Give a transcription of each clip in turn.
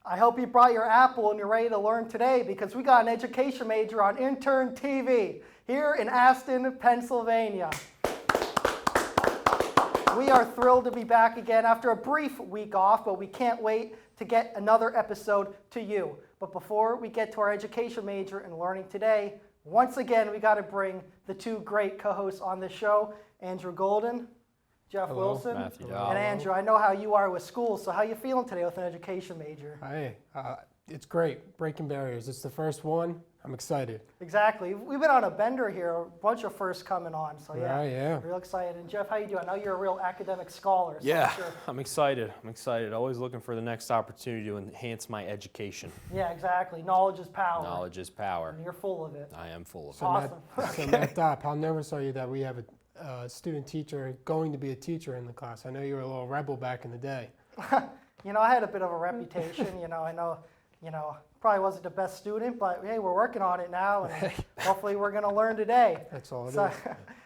I hope you brought your Apple and you're ready to learn today because we got an education major on Intern TV here in Aston, Pennsylvania. We are thrilled to be back again after a brief week off, but we can't wait to get another episode to you. But before we get to our education major and learning today, once again, we got to bring the two great co-hosts on the show, Andrew Golden, Jeff Hello. Wilson, Matthew. and Andrew. I know how you are with school, so how you feeling today with an education major? Hey, it's great, breaking barriers. It's the first one. I'm excited. Exactly. We've been on a bender here, a bunch of firsts coming on, so yeah, Right, yeah. real excited. And Jeff, how you doing? I know you're a real academic scholar. So Yeah, I'm sure. I'm excited. Always looking for the next opportunity to enhance my education. Yeah, exactly. Knowledge is power. Knowledge is power. And you're full of it. I am full of it. So Awesome. Matt Dopp, how nervous are you that we have a student teacher going to be a teacher in the class? I know you were a little rebel back in the day. You know, I had a bit of a reputation. I know, probably wasn't the best student, but hey, we're working on it now, and hopefully we're going to learn today. That's all it So, is.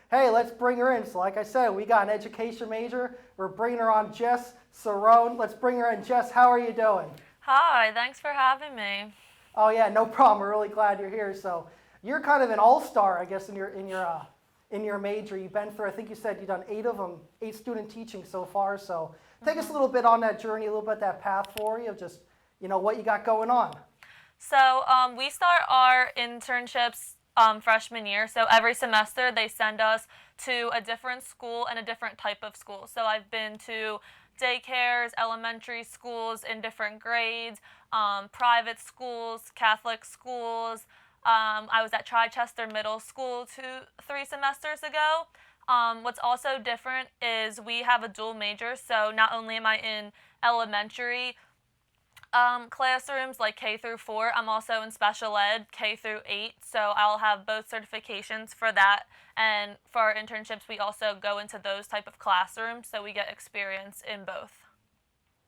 hey, let's bring her in. So like I said, we got an education major. We're bringing her on, Jess Cirone. Let's bring her in. Jess, how are you doing? Hi, thanks for having me. Oh yeah, no problem. We're really glad you're here. So you're kind of an all-star, I guess, in your major. You've been through, I think you said you've done 8 of them, 8 student teaching so far. So take us a little bit on that journey, a little bit that path for you of just, what you got going on. So we start our internships freshman year. So every semester they send us to a different school and a different type of school. So I've been to daycares, elementary schools in different grades, private schools, Catholic schools. I was at Chichester Middle School 3 semesters ago. What's also different is we have a dual major, so not only am I in elementary classrooms like K through 4, I'm also in special ed K through 8, so I'll have both certifications for that. And for our internships, we also go into those type of classrooms, so we get experience in both.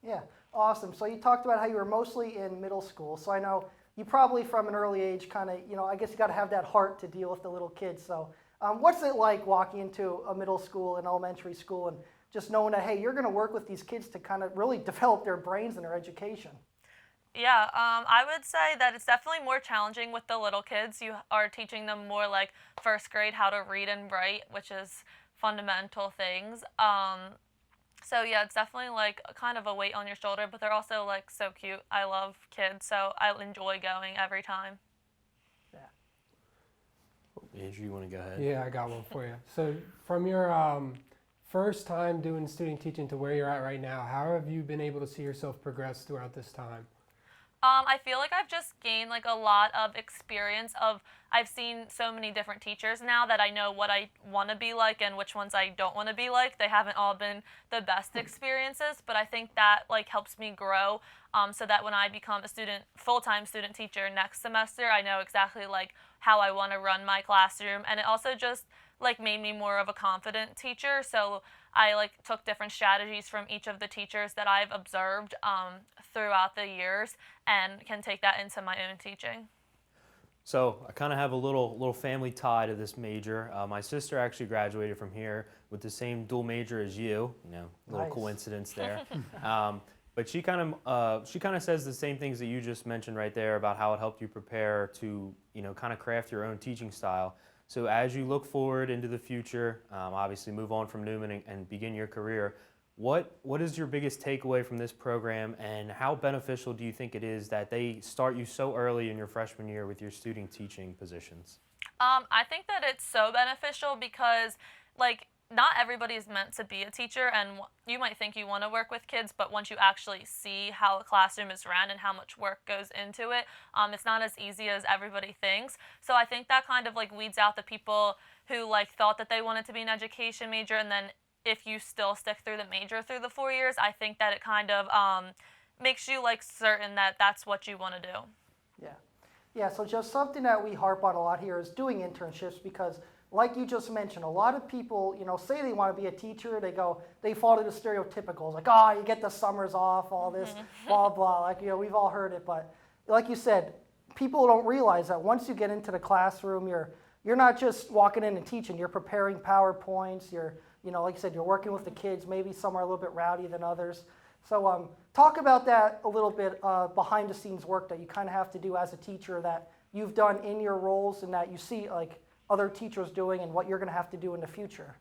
Yeah, awesome. So you talked about how you were mostly in middle school. So I know you probably from an early age kind of, I guess you got to have that heart to deal with the little kids. So what's it like walking into a middle school and elementary school and just knowing that, hey, you're going to work with these kids to kind of really develop their brains and their education? Yeah, I would say that it's definitely more challenging with the little kids. You are teaching them more like first grade how to read and write, which is fundamental things. So yeah, it's definitely like kind of a weight on your shoulder, but they're also like so cute. I love kids, so I enjoy going every time. Yeah. Andrew, you want to go ahead? Yeah, I got one for you. So from your first time doing student teaching to where you're at right now, how have you been able to see yourself progress throughout this time? I feel like I've just gained like a lot of experience I've seen so many different teachers now that I know what I want to be like and which ones I don't want to be like. They haven't all been the best experiences, but I think that like helps me grow so that when I become a full-time student teacher next semester, I know exactly like how I want to run my classroom. And it also just like made me more of a confident teacher. So I like took different strategies from each of the teachers that I've observed throughout the years and can take that into my own teaching. So I kind of have a little family tie to this major. My sister actually graduated from here with the same dual major as you. Little Nice. coincidence there. But she kind of says the same things that you just mentioned right there about how it helped you prepare to kind of craft your own teaching style. So as you look forward into the future, obviously move on from Newman and begin your career, what is your biggest takeaway from this program, and how beneficial do you think it is that they start you so early in your freshman year with your student teaching positions? I think that it's so beneficial because like not everybody is meant to be a teacher, and you might think you want to work with kids, but once you actually see how a classroom is run and how much work goes into it, it's not as easy as everybody thinks. So I think that kind of like weeds out the people who like thought that they wanted to be an education major, and then if you still stick through the major through the 4 years, I think that it kind of makes you like certain that that's what you want to do. Yeah, so just something that we harp on a lot here is doing internships because like you just mentioned, a lot of people, say they want to be a teacher, they fall to the stereotypicals, like, oh, you get the summers off, all this, blah, blah, like, we've all heard it, but like you said, people don't realize that once you get into the classroom, you're not just walking in and teaching, you're preparing PowerPoints, like you said, you're working with the kids, maybe some are a little bit rowdy than others, So talk about that a little bit, behind the scenes work that you kind of have to do as a teacher that you've done in your roles and that you see like other teachers doing and what you're going to have to do in the future.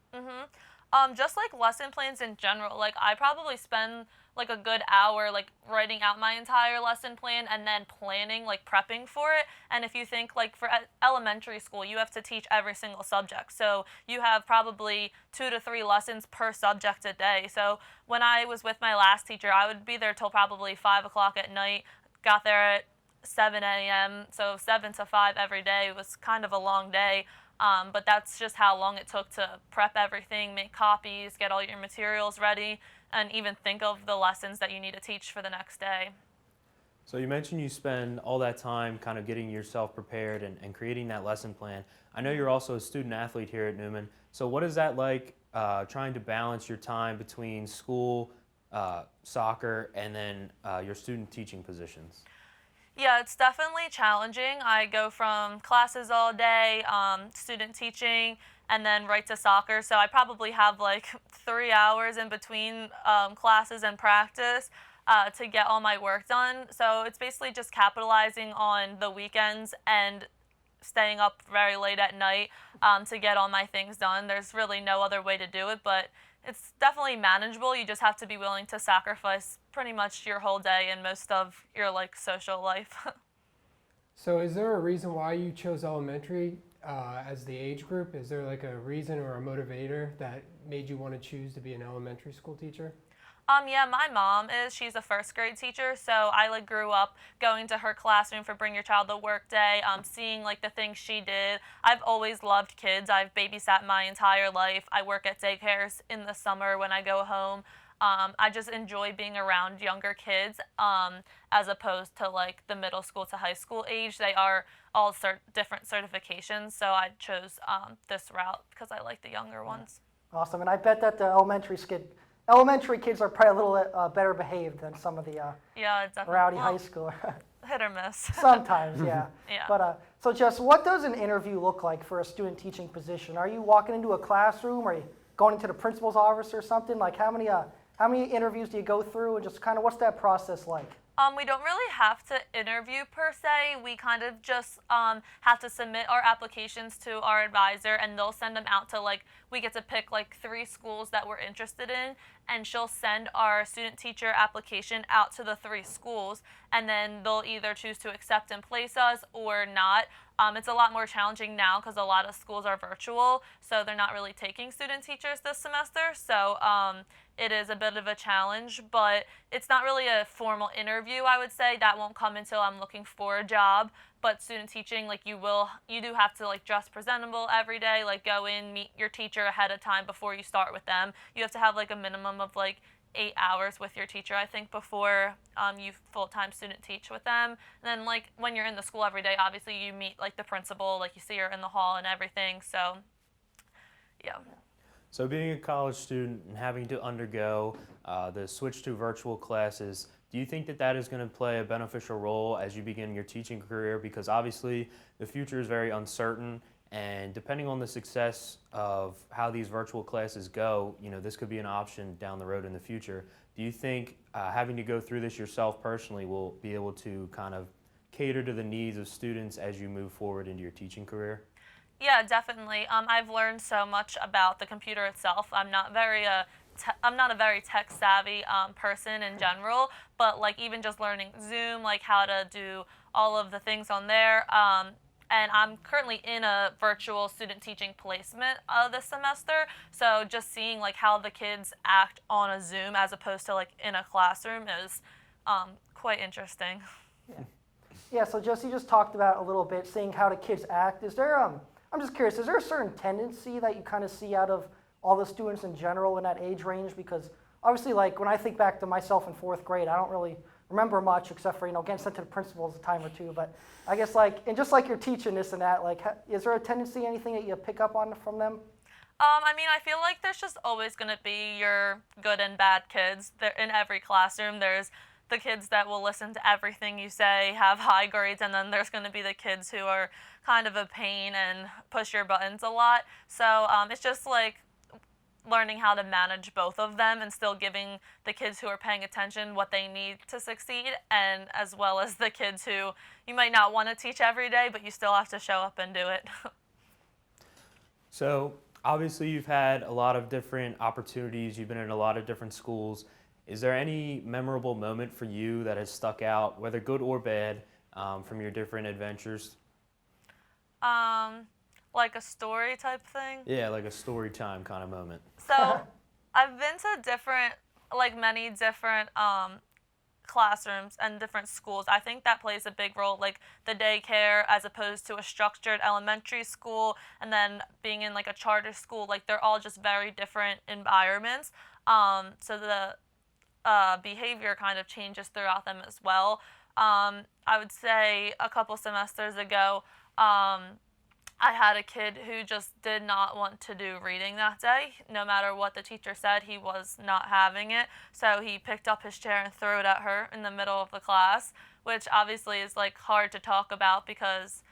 Just like lesson plans in general, like I probably spend like a good hour like writing out my entire lesson plan and then planning, like prepping for it. And if you think like for elementary school, you have to teach every single subject. So you have probably 2 to 3 lessons per subject a day. So when I was with my last teacher, I would be there till probably 5 o'clock at night, got there at 7 a.m. So 7 to 5 every day was kind of a long day. But that's just how long it took to prep everything, make copies, get all your materials ready, and even think of the lessons that you need to teach for the next day. So you mentioned you spend all that time kind of getting yourself prepared and creating that lesson plan. I know you're also a student athlete here at Newman. So what is that like, trying to balance your time between school, soccer, and then your student teaching positions? Yeah, it's definitely challenging. I go from classes all day, student teaching, and then right to soccer. So I probably have like 3 hours in between classes and practice to get all my work done. So it's basically just capitalizing on the weekends and staying up very late at night to get all my things done. There's really no other way to do it, but it's definitely manageable. You just have to be willing to sacrifice pretty much your whole day and most of your like social life. So is there a reason why you chose elementary as the age group? Is there like a reason or a motivator that made you want to choose to be an elementary school teacher? Yeah, my mom is. She's a first grade teacher, so I like grew up going to her classroom for Bring Your Child to Work Day, seeing like the things she did. I've always loved kids. I've babysat my entire life. I work at daycares in the summer when I go home. I just enjoy being around younger kids, as opposed to like the middle school to high school age. They are all different certifications, so I chose this route because I like the younger ones. Awesome, and I bet that the elementary kids are probably a little better behaved than some of the Yeah, it's definitely rowdy high school. hit or miss. Sometimes, yeah. Yeah. But so Jess, what does an interview look like for a student teaching position? Are you walking into a classroom? Are you going into the principal's office or something? Like how many interviews do you go through, and just kind of what's that process like? We don't really have to interview per se. We kind of just have to submit our applications to our advisor, and they'll send them out to we get to pick 3 schools that we're interested in, and she'll send our student teacher application out to the 3 schools, and then they'll either choose to accept and place us or not. It's a lot more challenging now because a lot of schools are virtual, so they're not really taking student teachers this semester. So it is a bit of a challenge, but it's not really a formal interview, I would say. That won't come until I'm looking for a job. But student teaching, you do have to dress presentable every day, go in, meet your teacher ahead of time before you start with them. You have to have a minimum of 8 hours with your teacher, I think, before you full-time student teach with them. And then when you're in the school every day, obviously you meet the principal, you see her in the hall and everything. So yeah. So being a college student and having to undergo the switch to virtual classes, do you think that that is going to play a beneficial role as you begin your teaching career? Because obviously the future is very uncertain, and depending on the success of how these virtual classes go, this could be an option down the road in the future. Do you think having to go through this yourself personally will be able to kind of cater to the needs of students as you move forward into your teaching career? Yeah, definitely. I've learned so much about the computer itself. I'm not a very tech savvy person in general, but even just learning Zoom, how to do all of the things on there. And I'm currently in a virtual student teaching placement this semester, so just seeing how the kids act on a Zoom as opposed to in a classroom is quite interesting. Yeah. So Jess, you just talked about a little bit seeing how the kids act. Is there I'm just curious, is there a certain tendency that you kind of see out of all the students in general in that age range? Because obviously, when I think back to myself in 4th grade, I don't really remember much except for, getting sent to the principals a time or two. But I guess and just you're teaching this and that, is there a tendency, anything that you pick up on from them? I mean, I feel like there's just always going to be your good and bad kids. In every classroom, there's the kids that will listen to everything you say, have high grades, and then there's going to be the kids who are kind of a pain and push your buttons a lot. So it's just learning how to manage both of them and still giving the kids who are paying attention what they need to succeed, and as well as the kids who you might not want to teach every day, but you still have to show up and do it. So obviously you've had a lot of different opportunities. You've been in a lot of different schools. Is there any memorable moment for you that has stuck out, whether good or bad, from your different adventures? Like a story type thing. Yeah, like a story time kind of moment. So I've been to many different classrooms and different schools. I think that plays a big role, like the daycare as opposed to a structured elementary school, and then being in like a charter school. Like they're all just very different environments. So the behavior kind of changes throughout them as well. I would say a couple semesters ago, I had a kid who just did not want to do reading that day. No matter what the teacher said, he was not having it. So he picked up his chair and threw it at her in the middle of the class, which obviously is like hard to talk about because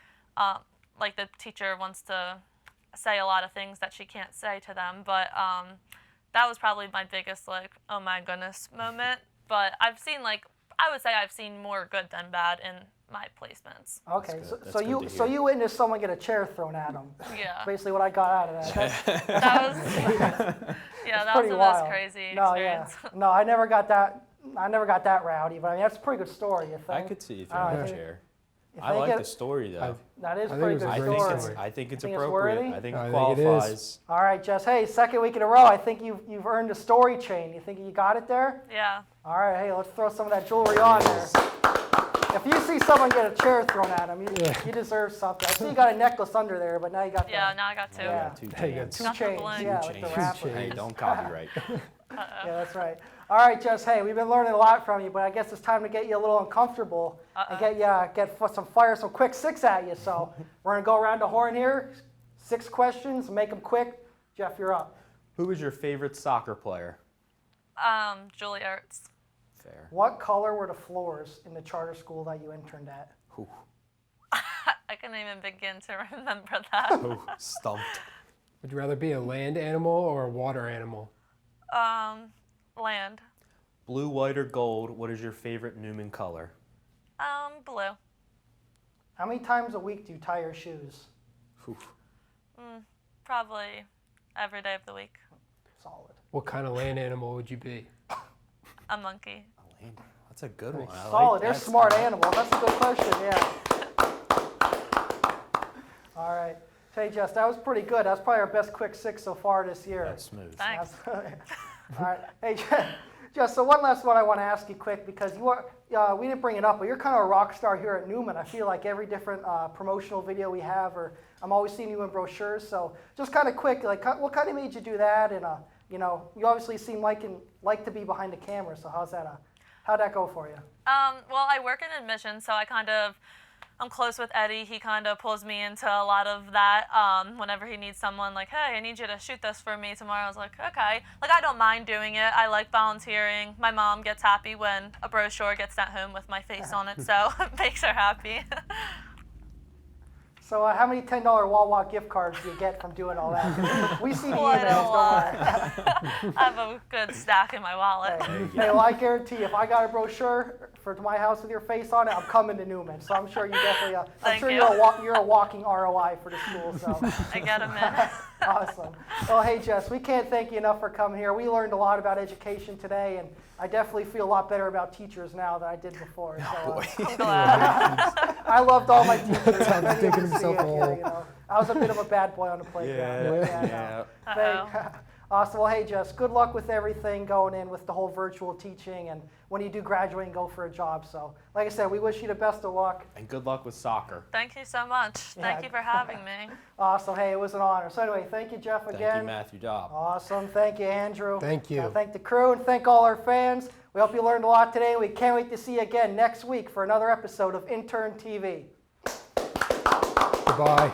like the teacher wants to say a lot of things that she can't say to them. But that was probably my biggest like, oh my goodness moment. But I would say I've seen more good than bad in my placements. Okay, That's so, good. so That's you good to so hear. you witnessed someone get a chair thrown at them. Yeah. Basically, what I got out of that. That was yeah, that was Pretty the wild. most crazy No, yeah, experience. no, I never got that. I never got that rowdy, but I mean that's a pretty good story. You think? I could see if you All had right, a think- chair. you I think like it- the story though. That is I think pretty it was a good I great story. story. I think it's Think it's appropriate. worthy? I think I it think it is. qualifies. All right, Jess. Hey, second week in a row. I think you've earned a story chain. You think you got it there? Yeah. All right. Hey, let's throw some of that jewelry on there. If you see someone get a chair thrown at them, you deserve something. I see you got a necklace under there, but now you got the Yeah, now I got two. Yeah. Two There you go. chains. two Got the chains. bling. Yeah, Two like the chains. rapper. Hey, don't copyright. Yeah, that's right. All right, Jess. Hey, we've been learning a lot from you, but I guess it's time to get you a little uncomfortable and fire some quick six at you. So we're gonna go around the horn here. 6 questions. Make them quick. Jeff, you're up. Who is your favorite soccer player? Julie Ertz. Fair. What color were the floors in the charter school that you interned at? Ooh. I can't even begin to remember that. Ooh, stumped. Would you rather be a land animal or a water animal? Land. Blue, white, or gold? What is your favorite Newman color? Blue. How many times a week do you tie your shoes? Ooh. Probably every day of the week. Solid. What kind of land animal would you be? A monkey. A land. That's a good one. I Solid. like They're that. smart animals. That's a good question. Yeah. All right. Hey, Jess, that was pretty good. That's probably our best quick six so far this year. That's smooth. Thanks. All right. Hey, Jess, so one last one I want to ask you quick because you are, we didn't bring it up, but you're kind of a rock star here at Newman. I feel like every different promotional video we have, or I'm always seeing you in brochures. So just kind of quick, like what kind of made you do that? And you know, you obviously seem like to be behind the camera. So how'd that go for you? Well, I work in admissions, so I'm close with Eddie. He kind of pulls me into a lot of that. Whenever he needs someone, like, hey, I need you to shoot this for me tomorrow. I was like, okay. Like, I don't mind doing it. I like volunteering. My mom gets happy when a brochure gets sent home with my face on it, so it makes her happy. So how many $10 Wawa gift cards do you get from doing all that? We see the Quite a emails, don't lot. worry. I have a good stack in my wallet. Hey, well, I guarantee if I got a brochure for my house with your face on it, I'm coming to Newman. So I'm sure you definitely, Thank you. you're a walking ROI for the school. So I get 'em in. awesome. Well, hey Jess, we can't thank you enough for coming here. We learned a lot about education today, and I definitely feel a lot better about teachers now than I did before. So, I'm glad. I loved all my teachers. Tom's Many of digging you see himself it a here, hole. you know. I was a bit of a bad boy on the playground. Yeah. Uh-oh. Awesome. Well, hey, Jess, good luck with everything going in with the whole virtual teaching and when you do graduate and go for a job. So, like I said, we wish you the best of luck. And good luck with soccer. Thank you so much. Thank Yeah. you for having me. Awesome. Hey, it was an honor. So anyway, thank you, Jeff, again. Thank you, Matthew Dobb. Awesome. Thank you, Andrew. Thank you. Thank the crew and thank all our fans. We hope you learned a lot today. We can't wait to see you again next week for another episode of Intern TV. Goodbye.